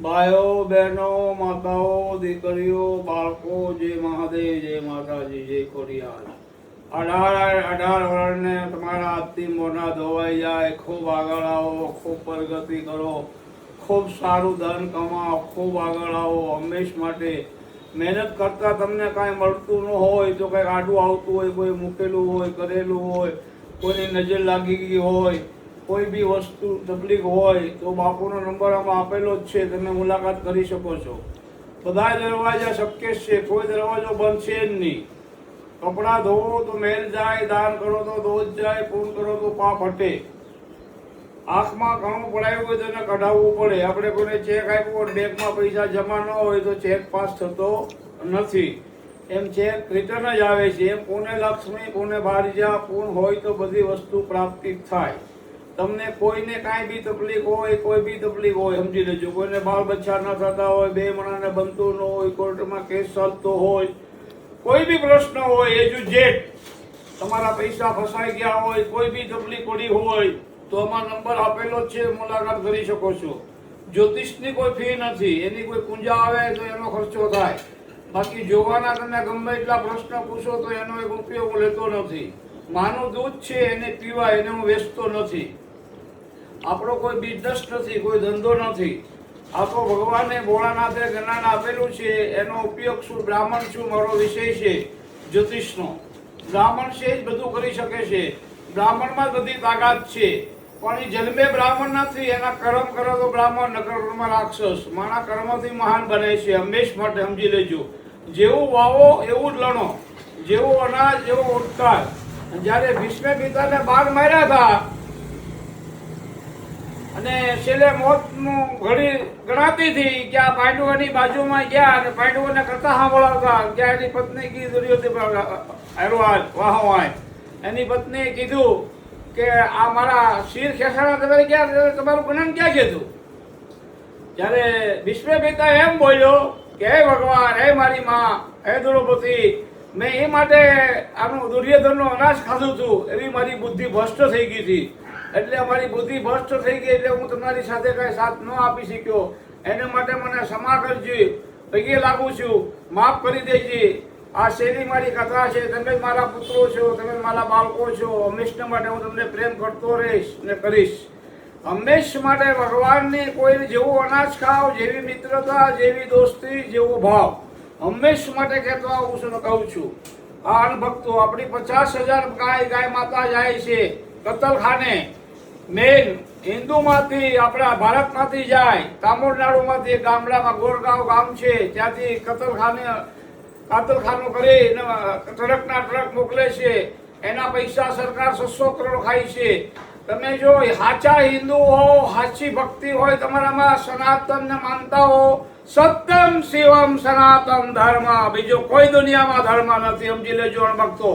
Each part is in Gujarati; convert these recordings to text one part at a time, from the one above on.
ભાઈઓ બહેનો માતાઓ દીકરીઓ બાળકો જય મહાદેવ જય માતાજી જય ખોડિયાર 18 વર્ષને તમારા હાથથી મોઢા ધોવાઈ જાય, ખૂબ આગળ આવો, ખૂબ પ્રગતિ કરો, ખૂબ સારું ધન કમાઓ, ખૂબ આગળ આવો. હંમેશ માટે મહેનત કરતા તમને કાંઈ મળતું ન હોય તો કંઈક આડું આવતું હોય, કોઈ મૂકેલું હોય, કરેલું હોય, કોઈની નજર લાગી ગઈ હોય, કોઈ બી વસ્તુ તકલીફ હોય તો બાપુનો નંબર આમાં આપેલો જ છે, તમે મુલાકાત કરી શકો છો. બધા દરવાજા શક્ય છે, કોઈ દરવાજો બંધ છે જ નહીં. કપડાં ધોવો તો મેલ જાય, દાન કરો તો દોષ જાય, પૂર્ણ કરો તો પાપ હટે. આંખમાં ઘણું પડાયું હોય તો એને કઢાવવું પડે. આપણે કોઈને ચેક આપ્યો બેંકમાં પૈસા જમા ન હોય તો ચેક પાસ થતો નથી. એમ ચેક રિટર્ન જ આવે છે. એમ પુણે લક્ષ્મી પુણે ભારજા, પૂર્ણ હોય તો બધી વસ્તુ પ્રાપ્તિ થાય. તમને કોઈને કાંઈ બી તકલીફ હોય, કોઈ બી તકલીફ હોય, સમજી લેજો. કોઈને બાળ બચ્ચા ન થતા હોય, બે મણાને બનતું ન હોય, કોર્ટમાં કેસ ચાલતો હોય, કોઈ બી પ્રશ્ન હોય, એ ટુ ઝેડ તમારા પૈસા ફસાઈ ગયા હોય, કોઈ બી તકલીફ પડી હોય તો આમાં નંબર આપેલો જ છે, મુલાકાત કરી શકો છો. જ્યોતિષની કોઈ ફી નથી, એની કોઈ પૂંજા આવે તો એનો ખર્ચો થાય. બાકી જોવાના તમે ગમે એટલા પ્રશ્ન પૂછો તો એનો એક ઉપયોગ હું લેતો નથી. માનું દૂધ છે એને પીવાય, એને હું વેચતો નથી. આપણો કોઈ બિઝનેસ નથી, કોઈ ધંધો નથી. આ તો ભગવાને ભોળાનાથે જ્ઞાન આપેલું છે, એનો ઉપયોગ શું, બ્રાહ્મણ છું, મારો વિષય છે જ્યોતિષનો. બ્રાહ્મણ છે જ બધું કરી શકે છે, બ્રાહ્મણમાં જ બધી તાકાત છે. પણ એ જન્મે બ્રાહ્મણ નથી, એના કર્મ કરો તો બ્રાહ્મણ, નકર કર્મ રાક્ષસ. મારા કર્મથી મહાન બને છે, હંમેશ માટે સમજી લેજો. જેવું વાવો એવું જ લણો, જેવું અનાજ એવો ઉત્કાર. જયારે ભીષ્મ પિતાને બાણ માર્યા હતા અને છેલ્લે મોતનું ઘડી ગણાતી હતી કે આ પાંડવોની બાજુમાં ગયા અને પાંડવોને કથા સાંભળાવતા ત્યાં એની પત્ની કીધું, એની પત્નીએ કીધું કે આ મારા શિર ખેસાણા તમારે ક્યાં, તમારું જ્ઞાન ક્યાં કીધું? ત્યારે ભીષ્મ પિતા એમ બોલ્યો કે હે ભગવાન, હે મારી માં, હે દ્રૌપદી, મેં એ માટે આનું દુર્યોધનનો અનાજ ખાધું હતું, એવી મારી બુદ્ધિ ભ્રષ્ટ થઈ ગઈ હતી. એટલે અમારી બુદ્ધિ ભ્રષ્ટ થઈ ગઈ એટલે હું તમારી સાથે કઈ સાથ ન આપી શક્યો. એને માટે મને ક્ષમા કરજો, પગે લાગુ છું, માફ કરી દેજે. આ શેરી મારી કથા છે, તમે મારા પુત્રો છો, તમે મારા બાળકો છો. હંમેશા માટે હું તમને પ્રેમ કરતો રહીશ ને કરીશ. હંમેશ માટે ભગવાનની કોઈ જેવું અનાજ ખાવ, જેવી મિત્રતા, જેવી દોસ્તી, જેવો ભાવ, હંમેશ માટે કહેતો આવું છું, કહું છું. આ અનભક્તો આપણી 50,000 ગાય માતા જાય છે કતલખાને. મેન હિન્દુમાંથી, આપણા ભારતમાંથી જાય, તામિલનાડુમાંથી ગામડામાં ગોરગાંવ ગામ છે ત્યાંથી કાતલખાનું કરી ટ્રકના ટ્રક મોકલે છે. એના પૈસા સરકાર 600 કરોડ ખાય છે. તમે જો સાચા હિન્દુ હો, સાચી ભક્તિ હોય તમારામાં, સનાતનને માનતા હો, સત્યમ શિવમ સનાતન ધર્મ, બીજો કોઈ દુનિયામાં ધર્મ નથી, સમજી લેજો અણભક્તો.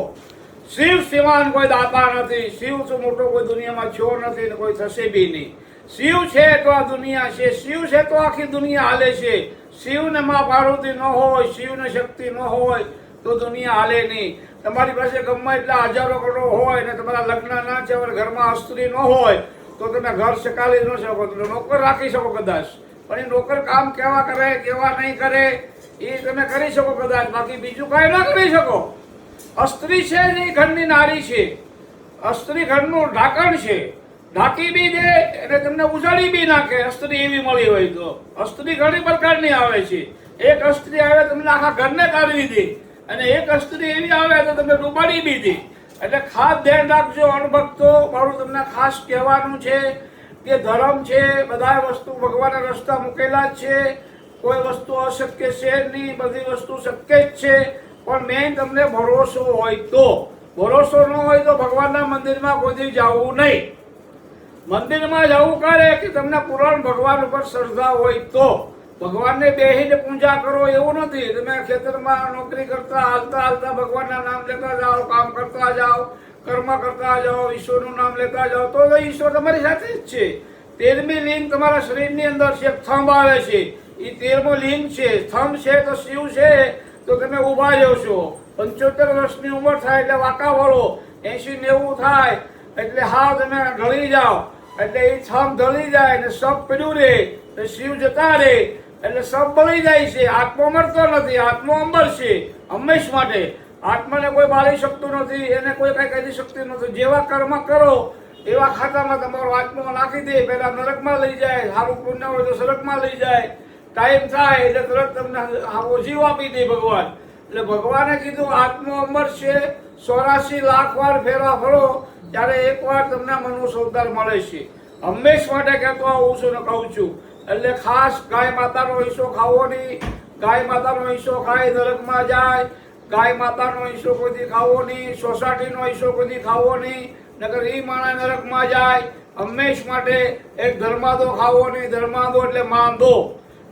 શિવ સિવાન કોઈ દાતા નથી. શિવ તો મોટો કોઈ દુનિયામાં છો નથી ને કોઈ થશે બી નહીં. શિવ છે તો આ દુનિયા છે, શિવ છે તો આખી દુનિયા હાલે છે. શિવને માં પાર્વતી ન હોય, શિવને શક્તિ ન હોય તો દુનિયા હાલે નહીં. તમારી પાસે ગમે એટલા હજારો કરોડ હોય ને તમારા લગ્ન ના છે, ઘરમાં સ્ત્રી ન હોય તો તમે ઘર સકાલી ન શકો. તમે નોકર રાખી શકો કદાચ, પણ એ નોકર કામ કેવા કરે કેવા નહીં કરે એ તમે કરી શકો કદાચ, બાકી બીજું કાંઈ ના કરી શકો. સ્ત્રી છે એ ઘરની નારી છે, સ્ત્રી ઘરનું ઢાંકણ છે. ઢાંકી બી દે અને તમને ઉજાડી બી નાખે, સ્ત્રી એવી મળી હોય તો. સ્ત્રી ઘણી પ્રકારની આવે છે. એક સ્ત્રી આવે તમને આખા ઘરને કાઢી દે, અને એક સ્ત્રી એવી આવે તો તમને ડૂબાડી બી દે. એટલે ખાસ ધ્યાન રાખજો અણભક્તો. મારું તમને ખાસ કહેવાનું છે કે ધર્મ છે, બધા વસ્તુ ભગવાનના રસ્તા મૂકેલા જ છે. કોઈ વસ્તુ અશક્ય છે નહીં, બધી વસ્તુ શક્ય જ છે. પણ મેન તમને ભરોસો હોય તો. ભરોસો ન હોય તો ભગવાનના મંદિરમાં કોઈ દી જવું નહીં. મંદિરમાં જવું કરે કે તમને પુરાણ ભગવાન ઉપર શ્રદ્ધા હોય તો. ભગવાનને બેહીને પૂજા કરો એવું નથી. તમે ખેતરમાં નોકરી કરતા હાલતા હાલતા ભગવાનના નામ લેતા જાઓ, કામ કરતા જાઓ, કર્મ કરતા જાઓ, ઈશ્વરનું નામ લેતા જાઓ તો ઈશ્વર તમારી સાથે જ છે. 13મી લિંગ તમારા શરીરની અંદર છે, થંભ આવે છે, એ 13મો લિંગ છે. થંભ છે તો શિવ છે તો તમે ઊભા જાવ છો. 75 વર્ષની ઉંમર થાય એટલે વાંકા વળો, 80-90 થાય એટલે હાવ તમે ઢળી જાઓ. એટલે એ છમ ઢળી જાય ને સપ પડ્યું રે તો શિવ જતા રે એટલે સપ બળી જાય છે. આત્મા મરતો નથી, આત્મા અંબર છે હંમેશ માટે. આત્માને કોઈ બાળી શકતું નથી, એને કોઈ કઈ કરી શકતું નથી. જેવા કર્મ કરો એવા ખાતામાં તમારો આત્મા નાખી દે. પેલા નરકમાં લઈ જાય, સારું પુણ્ય હોય તો સ્વર્ગમાં લઈ જાય. ટાઈમ થાય એટલે તરત તમને આવો જીવ આપી દે ભગવાન. એટલે ભગવાને કીધું આત્મા અમર છે, 84 લાખ વાર ફેરા ફરો ત્યારે એકવાર તમને મનુષ્ય અવતાર મળે છે. હંમેશ માટે કહેતો આવું છું ને કહું છું. એટલે ખાસ ગાય માતાનો હિસ્સો ખાવો નહીં. ગાય માતાનો હિસ્સો ખાય નરકમાં જાય. ગાય માતાનો હિસ્સો કોઈથી ખાવો નહીં. સોસાયટીનો હિસ્સો કોઈથી ખાવો નહીં, નકર એ માણસ નરકમાં જાય. હંમેશ માટે એક ધર્માદો ખાવો નહીં. ધર્માદો એટલે માંદો.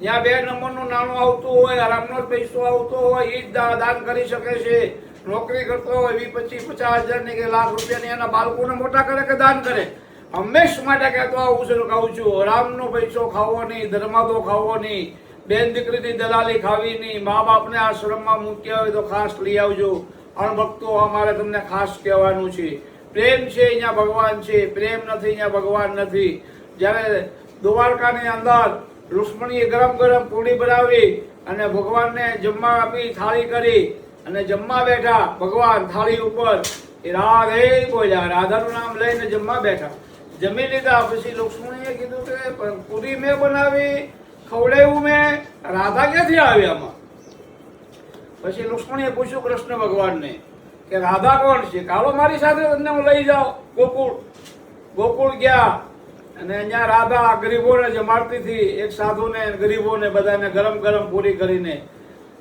જ્યાં 2 નંબરનું નાણું આવતું હોય, આરામનો પૈસો આવતો હોય, એ જ દાન કરી શકે છે. નોકરી કરતો હોય 20, 25, 50,000 કે લાખ રૂપિયાની એના બાળકોને મોટા કરે કે દાન કરે. હંમેશ માટે કહેતો આવું છું કહું છું, રામનો પૈસો ખાવો નહીં, ધર્માદો ખાવો નહીં, બેન દીકરીની દલાલી ખાવી નહીં. મા બાપને આશ્રમમાં મૂક્યા હોય તો ખાસ લઈ આવજો. અણભક્તો અમારે તમને ખાસ કહેવાનું છે. પ્રેમ છે અહીંયા ભગવાન છે, પ્રેમ નથી અહીંયા ભગવાન નથી. જ્યારે દ્વારકાની અંદર રુક્મણીએ ગરમ ગરમ પૂરી બનાવી અને ભગવાનને જમવા આપી, થાળી કરી અને જમવા બેઠા. ભગવાન થાળી ઉપર એ રાધે બોલ્યા, રાધાનું નામ લઈને જમવા બેઠા. જમી લીધા પછી રુક્મણીએ કીધું કે પૂરી મેં બનાવી, ખવડાવ્યું મેં, રાધા ક્યાંથી આવી આમાં? પછી રુક્મણીએ પૂછ્યું કૃષ્ણ ભગવાનને કે રાધા કોણ છે? કાલો મારી સાથે તમને હું લઈ જાઉં ગોકુળ. ગોકુળ ગયા અને અહીંયા રાધા ગરીબોને જમાડતી હતી. એક સાધુને ગરીબોને બધાને ગરમ ગરમ પૂરી કરીને.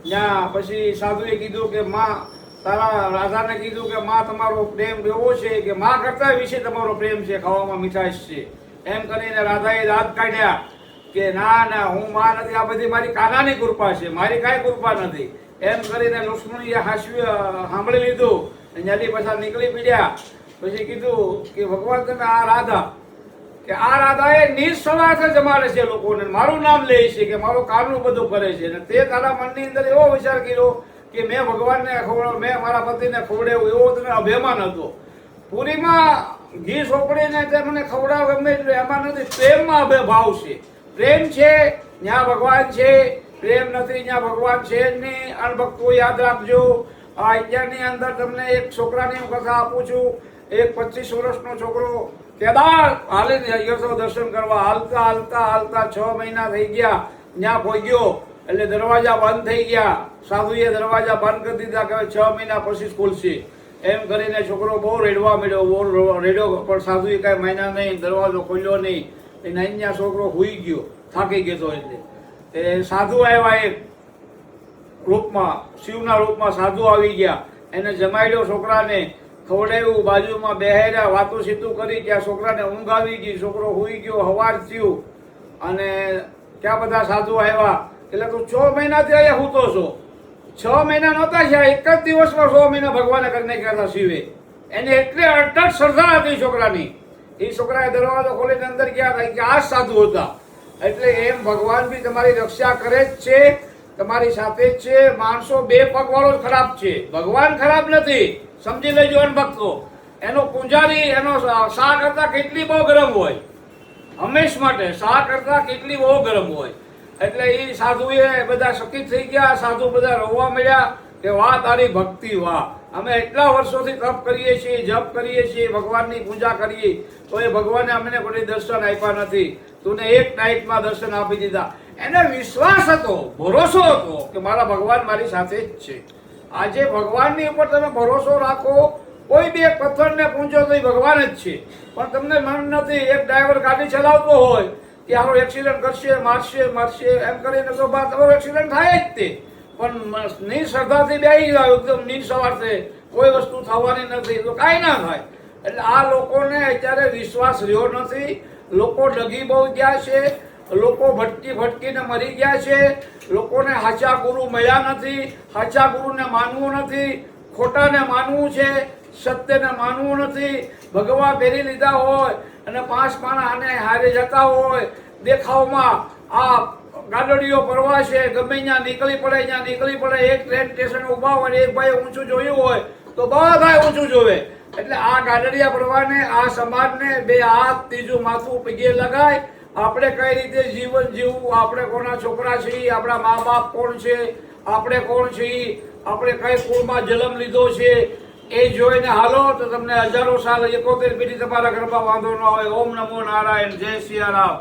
ત્યાં પછી સાધુએ કીધું કે માં, તારા રાધાને કીધું કે માં તમારો પ્રેમ એવો છે કે માં કરતા વિશે તમારો પ્રેમ છે, ખાવામાં મીઠાશ છે. એમ કરીને રાધાએ દાંત કાઢ્યા કે ના ના, હું માં નથી, આ બધી મારી કાનાની કૃપા છે, મારી કાંઈ કૃપા નથી. એમ કરીને લુક્ષ્મણીએ સાંભળી લીધું. ત્યાંથી પાછા નીકળી પડ્યા. પછી કીધું કે ભગવાન તમે આ રાધા, કે આ રાધાએ નિસ્વાર્થ જમાડે છે લોકોને, મારું નામ લે છે, કે મારું કામનું બધું કરે છે. અને તે તારા મનની અંદર એવો વિચાર કર્યો કે મેં ભગવાનને ખવડાવ્યું, મેં મારા પતિને ખવડાવ્યું, એવો તને અભિમાન હતો. પૂરીમાં ઘી સોંપડીને તે મને ખવડાવ ગમે એટલે એમાં નથી, પ્રેમમાં ભાવ છે. પ્રેમ છે ત્યાં ભગવાન છે, પ્રેમ નથી ત્યાં ભગવાન છે જ નહીં. અણભક્તો યાદ રાખજો. આ અત્યારની અંદર તમને એક છોકરાની હું કથા આપું છું. એક 25 વર્ષનો છોકરો કેદાર હાલી ગયો હતો દર્શન કરવા. હાલતા હાલતા હાલતા 6 મહિના થઈ ગયા. ત્યાં પહોંચ્યો એટલે દરવાજા બંધ થઈ ગયા. સાધુએ દરવાજા બંધ કરી દીધા કે 6 મહિના પછી ખુલશે. એમ કરીને છોકરો બહુ રેડવા મળ્યો, બહુ રેડ્યો, પણ સાધુએ કાંઈ માન્યા નહીં, દરવાજો ખોલ્યો નહીં. એને અહીંયા છોકરો હુઈ ગયો, થાકી ગયો. એટલે એ સાધુ આવ્યા, એક રૂપમાં, શિવના રૂપમાં સાધુ આવી ગયા. એને જમાડ્યો છોકરાને, ખવડાવ્યું, બાજુમાં બેહાર્યા, વાતો સીતું કરી. ત્યાં છોકરાને ઊંઘ આવી ગઈ, છોકરો હુઈ ગયો. હવાર થયું અને ક્યાં બધા સાધુ આવ્યા. એટલે તું 6 મહિનાથી અહીંયા સૂતો છો. 6 મહિના નહોતા થયા, એક જ દિવસમાં 6 મહિના ભગવાને કરી નાખ્યા હતા શિવે. એને એટલે અટક શ્રદ્ધા હતી છોકરાની. એ છોકરાએ દરવાજો ખોલીને અંદર ગયા હતા કે આ સાધુ હતા. એટલે એમ ભગવાન બી તમારી રક્ષા કરે જ છે, તમારી સાથે જ છે. માણસો 2 પગ વાળો જ ખરાબ છે, ભગવાન ખરાબ નથી. સમજી લેજો અણભક્તો. એનો પૂંજારી એનો શા કરતા કેટલી બહુ ગરમ હોય, હંમેશ માટે શા કરતા કેટલી બહુ ગરમ હોય. એટલે એ સાધુએ બધા સખીત થઈ ગયા. સાધુ બધા રોવા મળ્યા કે વાહ તારી ભક્તિ, વાહ, અમે એટલા વર્ષોથી તપ કરીએ છીએ, જપ કરીએ છીએ, ભગવાનની પૂજા કરીએ, તો એ ભગવાને અમને કોઈ દર્શન આપ્યા નથી. તું એક નાઇટમાં દર્શન આપી દીધા. એને વિશ્વાસ હતો, ભરોસો હતો કે મારા ભગવાન મારી સાથે જ છે. આજે ભગવાનની ઉપર તમે ભરોસો રાખો. કોઈ બી એક પથ્થરને પૂંછો તો એ ભગવાન જ છે, પણ તમને મન નથી. એક ડ્રાઈવર ગાડી ચલાવતો હોય કે આનો એક્સિડન્ટ કરશે, મારશે મારશે એમ કરીને તો તમારો એક્સિડન્ટ થાય જ તે. પણ નિશ્રદ્ધાથી બેસી જાય એકદમ નિસવારથી, કોઈ વસ્તુ થવાની નથી તો કાંઈ ના થાય. એટલે આ લોકોને અત્યારે વિશ્વાસ રહ્યો નથી. લોકો ડગી બહુ ગયા છે, લોકો ભટકી ભટકીને મરી ગયા છે. લોકોને સાચા ગુરુ મળ્યા નથી, સાચા ગુરુને માનવું નથી, ખોટાને માનવું છે, સત્યને માનવું નથી. ભગવા પહેરી લીધા હોય અને 5 માણસ આને હારે જતા હોય દેખાવમાં, આ ગાડડીઓ પરવા છે, ગમે ત્યાં નીકળી પડે, ત્યાં નીકળી પડે. એક ટ્રેન સ્ટેશન ઊભા હોય, એક ભાઈ ઊંચું જોયું હોય તો બધા ઊંચું જોવે. એટલે આ ગાડડિયા ભરવાને આ સમાજને બે હાથ ત્રીજું માથું પગે લગાય આપણે કઈ રીતે જીવન જીવવું, આપણે કોના છોકરા છીએ, આપણા મા બાપ કોણ છે, આપણે કોણ છીએ, આપણે કઈ કુળમાં જન્મ લીધો છે એ જોઈને હાલો તો તમને હજારો સાલ 71 પેઢી તમારા ઘરમાં વાંધો ન આવે. ઓમ નમો નારાયણ. જય સિયારામ.